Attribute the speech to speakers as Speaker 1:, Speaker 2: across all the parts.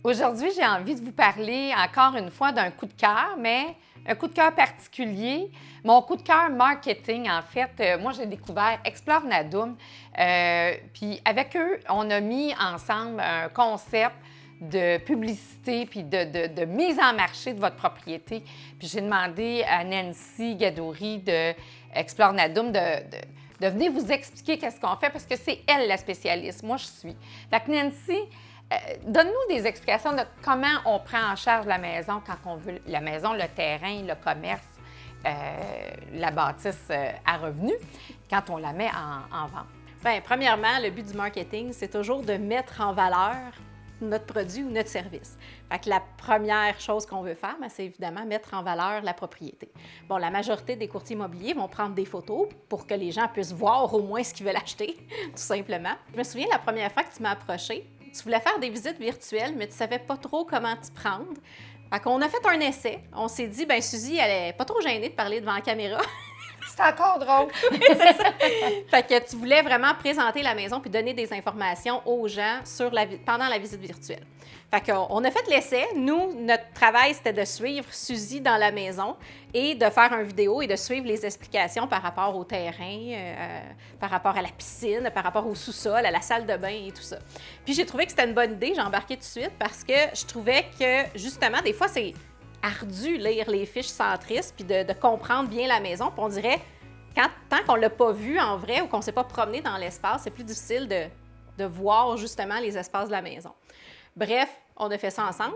Speaker 1: Aujourd'hui, j'ai envie de vous parler encore une fois d'un coup de cœur, mais un coup de cœur particulier. Mon coup de cœur marketing, en fait, moi, j'ai découvert Explore Nadum. Puis avec eux, on a mis ensemble un concept de publicité puis de mise en marché de votre propriété. Puis j'ai demandé à Nancy Gadouri de Explore Nadum de venir vous expliquer qu'est-ce qu'on fait parce que c'est elle la spécialiste. Moi, je suis. Fait que Nancy, donne-nous des explications de comment on prend en charge la maison quand on veut la maison, le terrain, le commerce, la bâtisse à revenu, quand on la met en vente.
Speaker 2: Bien, premièrement, le but du marketing, c'est toujours de mettre en valeur notre produit ou notre service. Fait que la première chose qu'on veut faire, c'est évidemment mettre en valeur la propriété. Bon, la majorité des courtiers immobiliers vont prendre des photos pour que les gens puissent voir au moins ce qu'ils veulent acheter, tout simplement. Je me souviens la première fois que tu m'as approché, tu voulais faire des visites virtuelles, mais tu ne savais pas trop comment t'y prendre. Fait qu'on a fait un essai. On s'est dit, bien, Suzy, elle n'est pas trop gênée de parler devant la caméra.
Speaker 1: C'est encore drôle.
Speaker 2: C'est ça. Fait que tu voulais vraiment présenter la maison puis donner des informations aux gens pendant la visite virtuelle. Fait qu'on a fait l'essai. Nous, notre travail, c'était de suivre Suzy dans la maison et de faire une vidéo et de suivre les explications par rapport au terrain, par rapport à la piscine, par rapport au sous-sol, à la salle de bain et tout ça. Puis j'ai trouvé que c'était une bonne idée. J'ai embarqué tout de suite parce que je trouvais que, justement, des fois, c'est ardu lire les fiches centristes puis de comprendre bien la maison. Puis on dirait, tant qu'on ne l'a pas vu en vrai ou qu'on ne s'est pas promené dans l'espace, c'est plus difficile de voir justement les espaces de la maison. Bref, on a fait ça ensemble.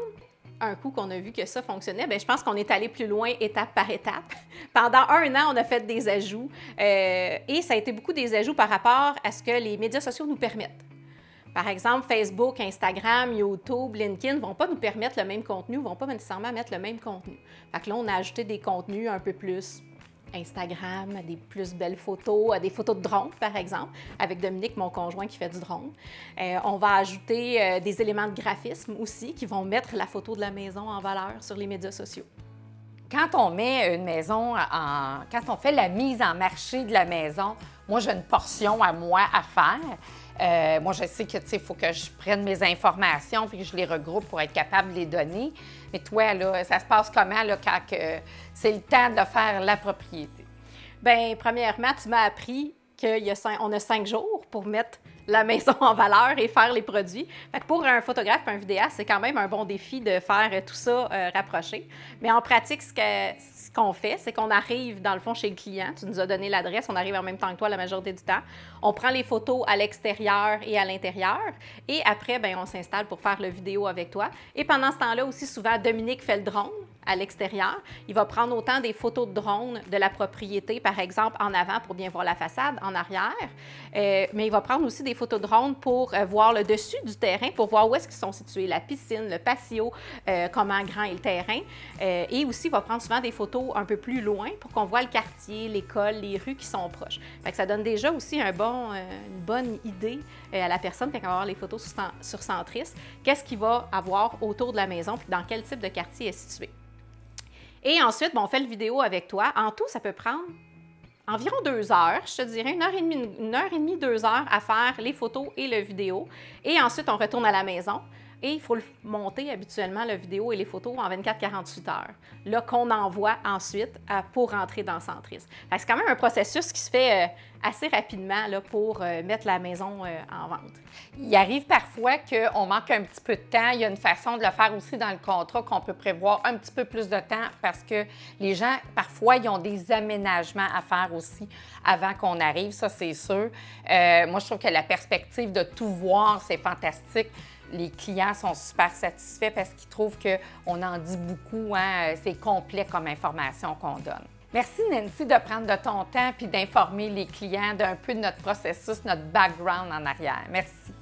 Speaker 2: Un coup qu'on a vu que ça fonctionnait, bien, je pense qu'on est allé plus loin étape par étape. Pendant 1 an, on a fait des ajouts et ça a été beaucoup des ajouts par rapport à ce que les médias sociaux nous permettent. Par exemple, Facebook, Instagram, YouTube, LinkedIn ne vont pas nous permettre le même contenu, ne vont pas nécessairement mettre le même contenu. Fait que là, on a ajouté des contenus un peu plus Instagram, des plus belles photos, des photos de drone, par exemple, avec Dominique, mon conjoint qui fait du drone. On va ajouter des éléments de graphisme aussi qui vont mettre la photo de la maison en valeur sur les médias sociaux.
Speaker 1: Quand on met une maison quand on fait la mise en marché de la maison, moi, j'ai une portion à moi à faire. Moi, je sais que, il faut que je prenne mes informations puis que je les regroupe pour être capable de les donner. Mais toi, là, ça se passe comment, là, quand c'est le temps de faire la propriété?
Speaker 2: Bien, premièrement, tu m'as appris qu'on a 5 jours pour mettre la maison en valeur et faire les produits. Fait que pour un photographe et un vidéaste, c'est quand même un bon défi de faire tout ça rapproché. Mais en pratique, ce qu'on fait, c'est qu'on arrive, dans le fond, chez le client. Tu nous as donné l'adresse, on arrive en même temps que toi la majorité du temps. On prend les photos à l'extérieur et à l'intérieur. Et après, bien, on s'installe pour faire la vidéo avec toi. Et pendant ce temps-là aussi, souvent, Dominique fait le drone à l'extérieur. Il va prendre autant des photos de drone de la propriété, par exemple, en avant pour bien voir la façade, en arrière. Mais il va prendre aussi des photos de drone pour voir le dessus du terrain, pour voir où est-ce qu'ils sont situés, la piscine, le patio, comment grand est le terrain. Et aussi, il va prendre souvent des photos un peu plus loin pour qu'on voit le quartier, l'école, les rues qui sont proches. Fait que ça donne déjà aussi une bonne idée à la personne quand elle va avoir les photos sur Centris, qu'est-ce qu'il va avoir autour de la maison puis dans quel type de quartier est situé. Et ensuite, on fait le vidéo avec toi. En tout, ça peut prendre environ 2 heures, je te dirais, 1h30, 2 heures à faire les photos et le vidéo. Et ensuite, on retourne à la maison et il faut le monter habituellement, le vidéo et les photos, en 24-48 heures. Là, qu'on envoie ensuite pour rentrer dans Centris. C'est quand même un processus qui se fait assez rapidement là, pour mettre la maison en vente.
Speaker 1: Il arrive parfois qu'on manque un petit peu de temps. Il y a une façon de le faire aussi dans le contrat qu'on peut prévoir un petit peu plus de temps parce que les gens, parfois, ils ont des aménagements à faire aussi avant qu'on arrive, ça, c'est sûr. Moi, je trouve que la perspective de tout voir, c'est fantastique. Les clients sont super satisfaits parce qu'ils trouvent qu'on en dit beaucoup, hein? C'est complet comme information qu'on donne. Merci Nancy de prendre de ton temps puis d'informer les clients d'un peu de notre processus, notre background en arrière. Merci.